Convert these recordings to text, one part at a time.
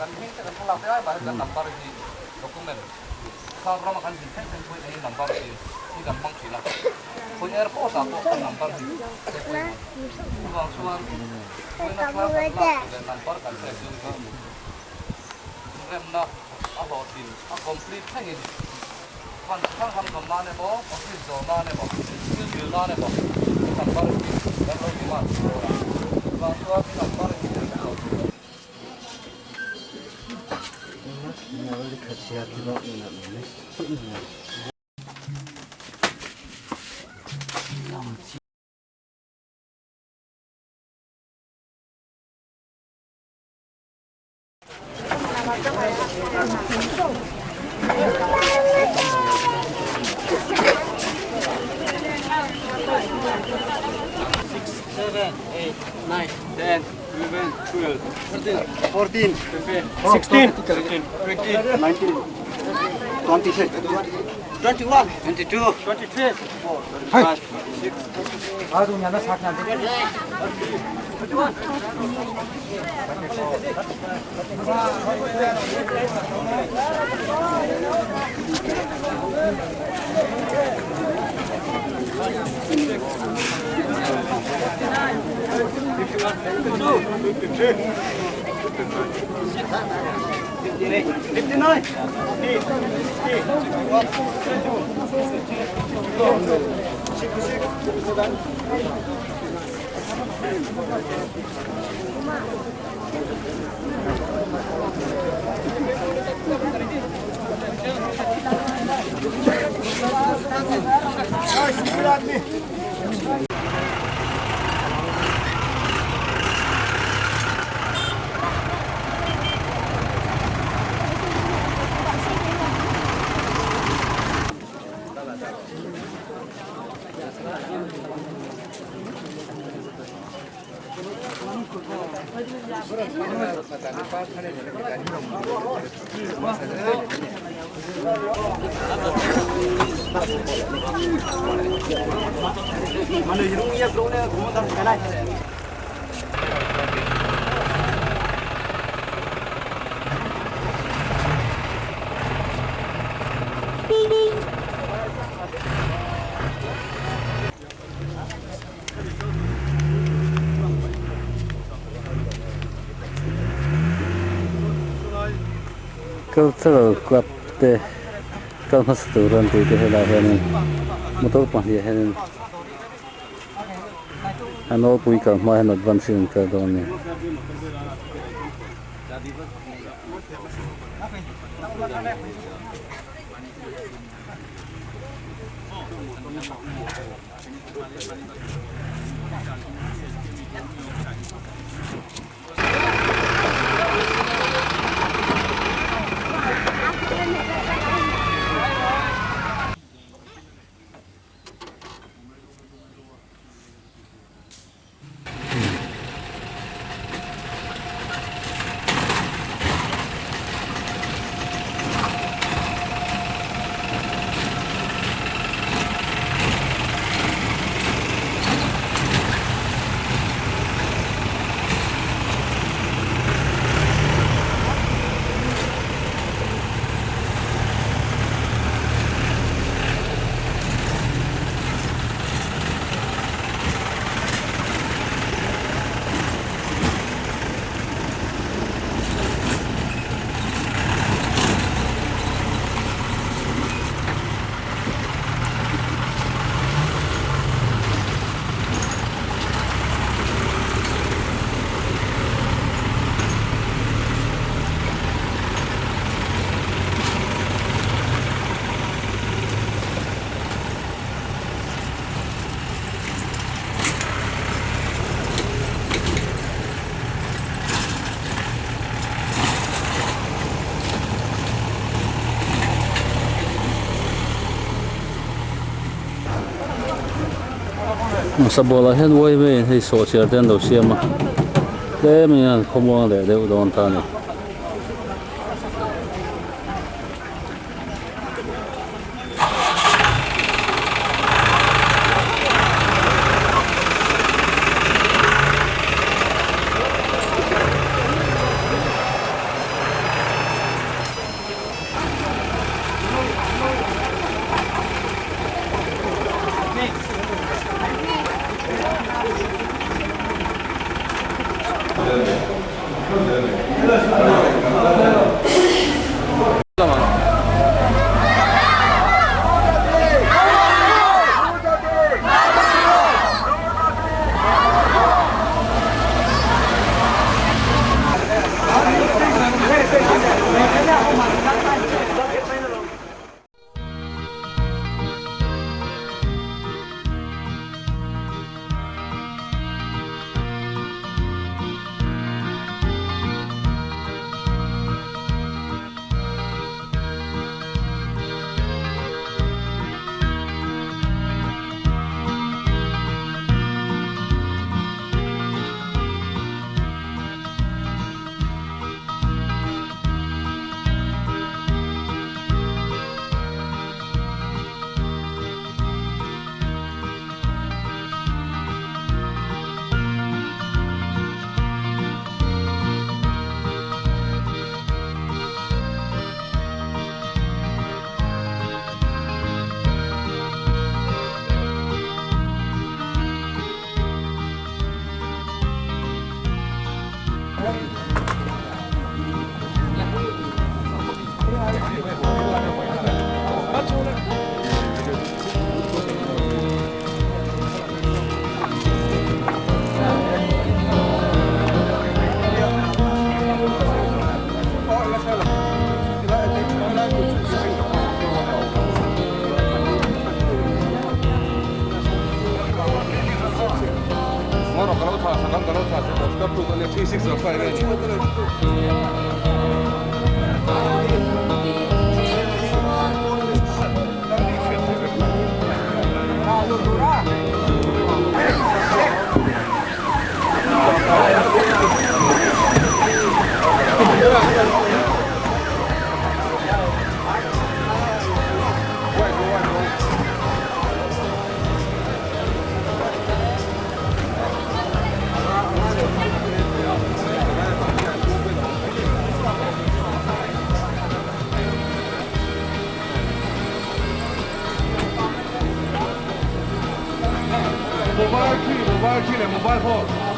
kan hing te kan thalak te ai ba kan number hi document sa rama kan hin ten pui ai number hi ni kan mang thila pui airport a ko number hi te pui wang suan pui na kla number kan te jung ka rem na a lo tin a complete thang in kan thang ham kam na ne bo office do na ne bo skill bil na ne bo number kan lo ki ma wang suan number hi Ini kerja kita ini. Seven, 8, 9, 10, 11, 12, 13, 14, 16, 17, 18, 19, 20, 21, 22, 23, 24, 25, 26. Aduh, nyana sak nanti. 21. Mana hidungnya bro-nya gumon ke kanan. Kau tahu kuat deh, kau masih turun di daerah ini, motor pahli ini, anu pun kau mahu advance kau doni. Sa bola hen woi me hei so chiar den do siama le mi an khomo le de udon ta ni V6 快点。mobile phone.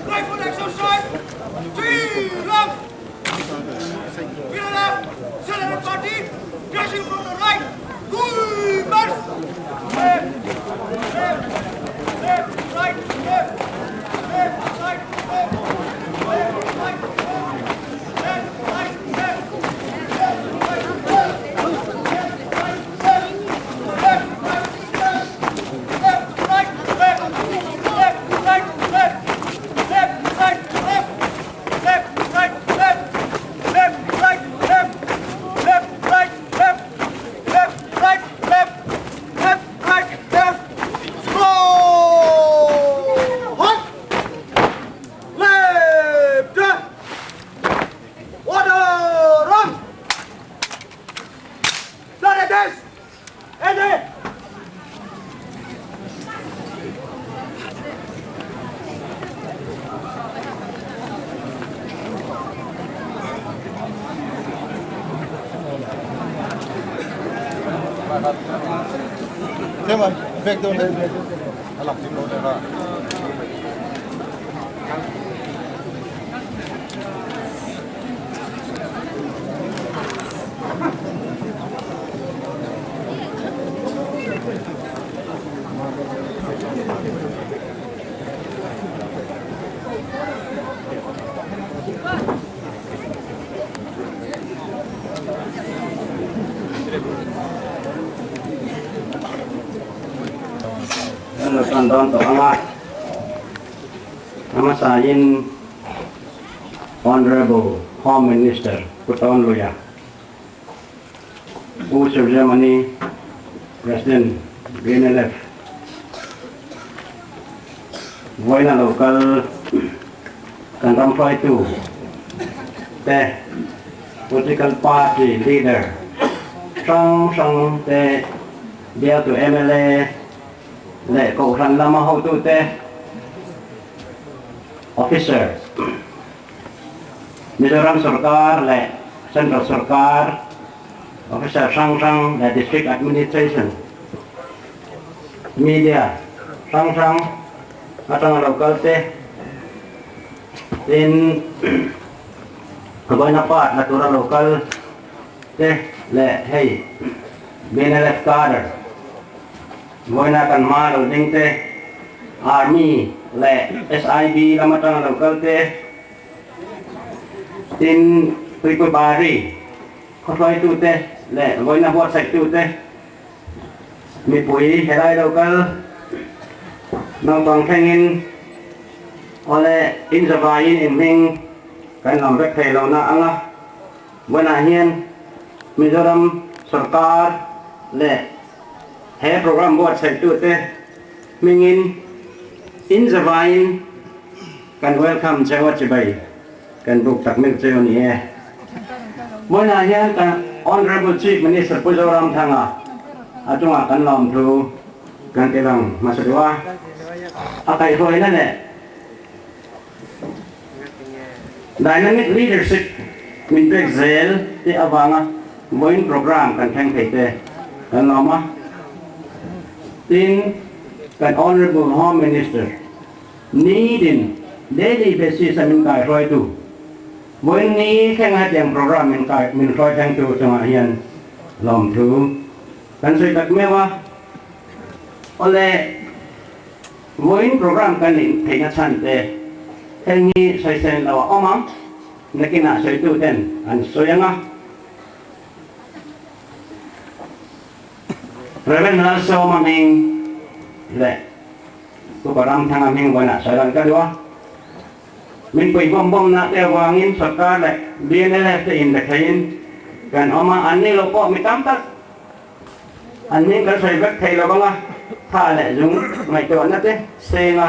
Right foot exercise. 3 left. BNLF, Citizen Party, dressing from the right. Good march. Left, left, left, right, left, left, right, left, left, right, left, left, right, left, left, right, left, left, right, left, left, right, left, left, right, left, left, right, left. thế mà việc tôi lên lọc tim luôn rồi. Tonton Allah nama saya Honorable Home Minister Putawan Luya who serves Germany President BNLF Voina local Kantam Fly 2 the political party leader Sang the deal to MLA lệ cổ phần là hậu tu tê officer Mizoram Sarkar lệ Central Sarkar officer sang lệ district administration media sang atang local tê in kebanyakan natural local tê lệ hey BNLF cadre ngôi na cần ma đầu tinh tê army lệ SIB là một trong đầu cơ tê tin tùy của bà rì có phải tu tê lệ ngôi na bọt sạch tu tê mi bụi hệ đại đầu cơ nông bằng thanh in ole in giờ vài in mình cái lòng rất thề lâu na Allah ngôi na hiền Mizoram Sarkar lệ hệ program buat saya tu teh mingin inzavain kan welcome saya wajibai kan buk tak mil saya ni mana ya kan honorable chief minister Pujaram thanga atuma kan lam tu kan telang masa dua akai hoi na ne dynamic leadership min pek zel ti avanga moin program kan thang thei te kan lama tin kan honorable home minister needing daily basis mình cài roi tu mỗi ní khen hai tiếng program mình roi thang tu cho hiền lòng thứ kan suy đặt mê wa ole mỗi program kan định thấy ngắt san te khen ni sai sen lawa omam nakina sai tu ten an soyanga Reven also maming le ko baram thang aming wana saran kadua min pui bom na te wangin sarkar le BNLF te in the kain kan oma anni lopo mitam tak anni ka sai bek thai lo banga tha le jung mai to na te senga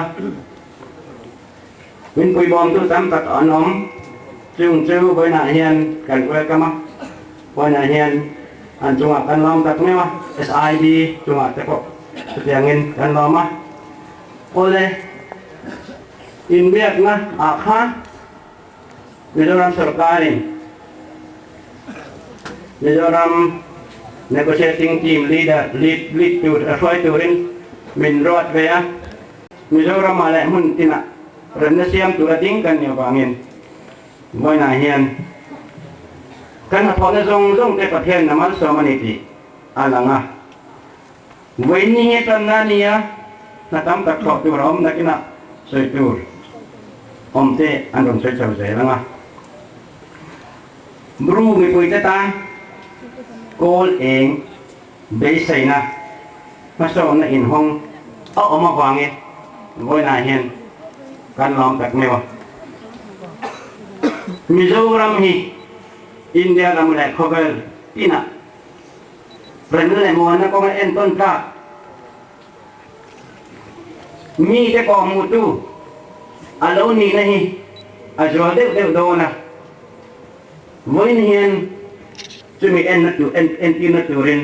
min pui bom tu tam tak anom chung chu với na hiền kan ko kama với na hiền an chung kan lam tak mewa SID chung te ko tiangin kan lama oleh in Vietnam akha Mizoram Sarkarin Mizoram negotiating team lead to try to rin min rot vea Mizoram ale mun tina renesiam tu ading kan yo bangin moi na hian kan thone zong te pathen namal somaniti alanga Wini tanania na tam tak thok tu rom na kina soi tur om te andon soi chau se langa bru mi pui te ta kol eng be sai na ma so na in hong o ma wange voi na hian kan lom tak mewa Mizoram hi India lam le khogal ina Rene le mo na ko en ton ta mi te ko mu tu alo ni nahi ajro de do na voi ni hian chu mi en na tu en ti na tu rin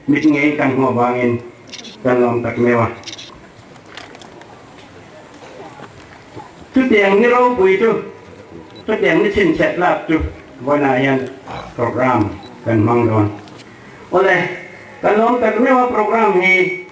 mit ngei kan ho bangin kan lom tak mewa tu tiang ni ro pui tu tu tiang ni chin set lap tu voi na hian program kan mang don ole kan lom tak mewa program ni